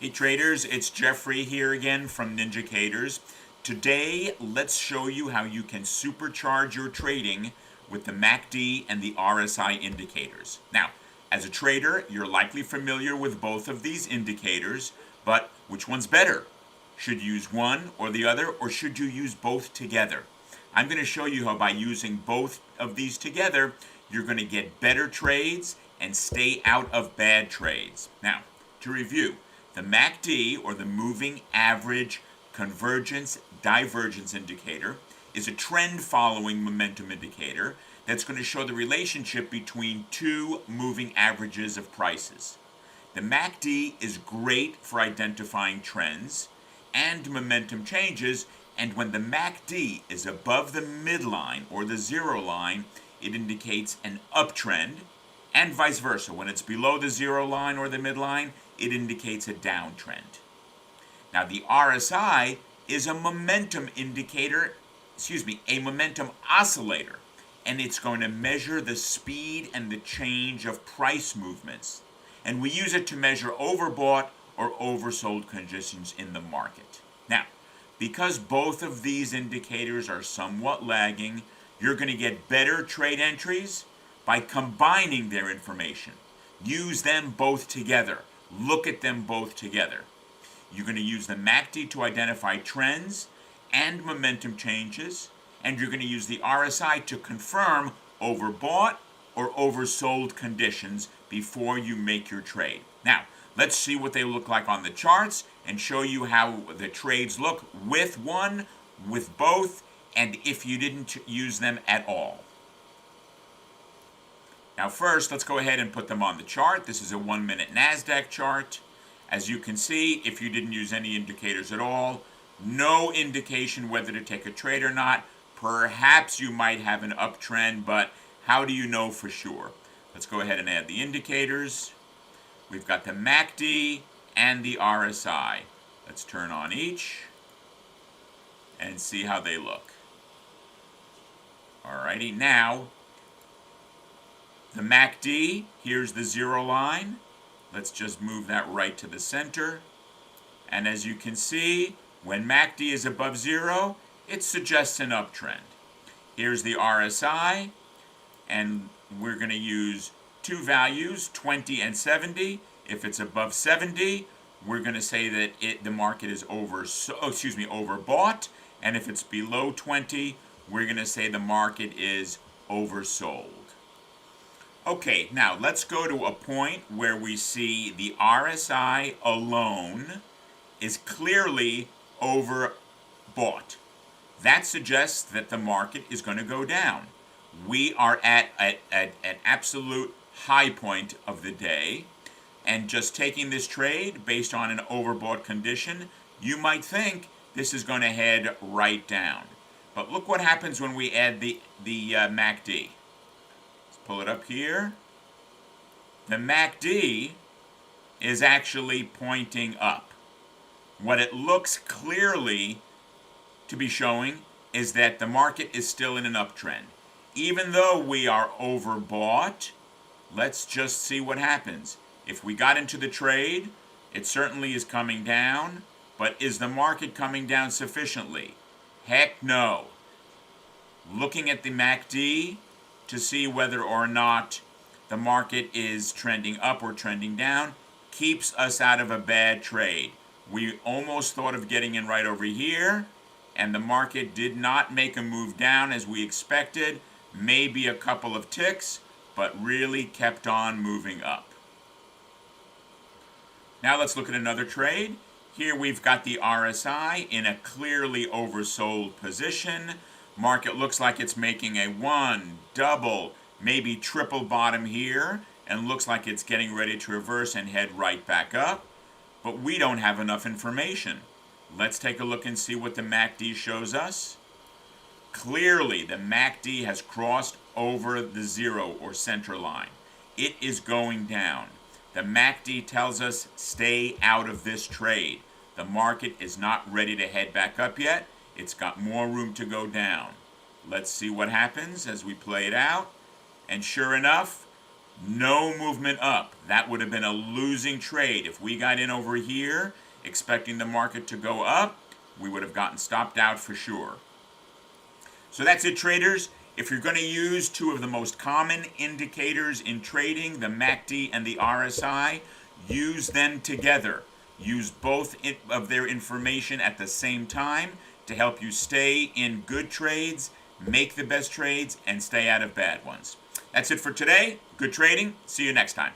Hey traders, it's Jeffrey here again from NinjaTrader. Today, let's show you how you can supercharge your trading with the MACD and the RSI indicators. Now, as a trader, you're likely familiar with both of these indicators, but which one's better? Should you use one or the other, or should you use both together? I'm going to show you how by using both of these together, you're going to get better trades and stay out of bad trades. Now, to review, the MACD, or the Moving Average Convergence Divergence Indicator, is a trend-following momentum indicator that's going to show the relationship between two moving averages of prices. The MACD is great for identifying trends and momentum changes, and when the MACD is above the midline or the zero line, it indicates an uptrend, and vice versa. When it's below the zero line or the midline, it indicates a downtrend. Now the RSI is a momentum indicator, a momentum oscillator, and it's going to measure the speed and the change of price movements. And we use it to measure overbought or oversold conditions in the market. Now, because both of these indicators are somewhat lagging, you're going to get better trade entries by combining their information. Use them both together. Look at them both together. You're going to use the MACD to identify trends and momentum changes, and you're going to use the RSI to confirm overbought or oversold conditions before you make your trade. Now, let's see what they look like on the charts and show you how the trades look with one, with both, and if you didn't use them at all. Now first, let's go ahead and put them on the chart. This is a 1-minute NASDAQ chart. As you can see, if you didn't use any indicators at all, no indication whether to take a trade or not. Perhaps you might have an uptrend, but how do you know for sure? Let's go ahead and add the indicators. We've got the MACD and the RSI. Let's turn on each and see how they look. Alrighty, now the MACD, here's the zero line. Let's just move that right to the center. And as you can see, when MACD is above zero, it suggests an uptrend. Here's the RSI, and we're going to use two values, 20 and 70. If it's above 70, we're going to say that the market is overbought, and if it's below 20, we're going to say the market is oversold. Okay, now let's go to a point where we see the RSI alone is clearly overbought. That suggests that the market is going to go down. We are at an absolute high point of the day, and just taking this trade based on an overbought condition, you might think this is going to head right down. But look what happens when we add the MACD. Pull it up here. The MACD is actually pointing up. What it looks clearly to be showing is that the market is still in an uptrend. Even though we are overbought, let's just see what happens. If we got into the trade, it certainly is coming down, but is the market coming down sufficiently? Heck no. Looking at the MACD to see whether or not the market is trending up or trending down keeps us out of a bad trade. We almost thought of getting in right over here, and the market did not make a move down as we expected, maybe a couple of ticks, but really kept on moving up. Now let's look at another trade. Here we've got the RSI in a clearly oversold position. Market looks like it's making a one, double, maybe triple bottom here, and looks like it's getting ready to reverse and head right back up. But we don't have enough information. Let's take a look and see what the MACD shows us. Clearly, the MACD has crossed over the zero or center line. It is going down. The MACD tells us stay out of this trade. The market is not ready to head back up yet. It's got more room to go down. Let's see what happens as we play it out. And sure enough, No movement up. That would have been a losing trade. If we got in over here expecting the market to go up, we would have gotten stopped out for sure. So that's it, traders. If you're going to use two of the most common indicators in trading, the MACD and the RSI, use them together. Use both of their information at the same time to help you stay in good trades, make the best trades, and stay out of bad ones. That's it for today. Good trading. See you next time.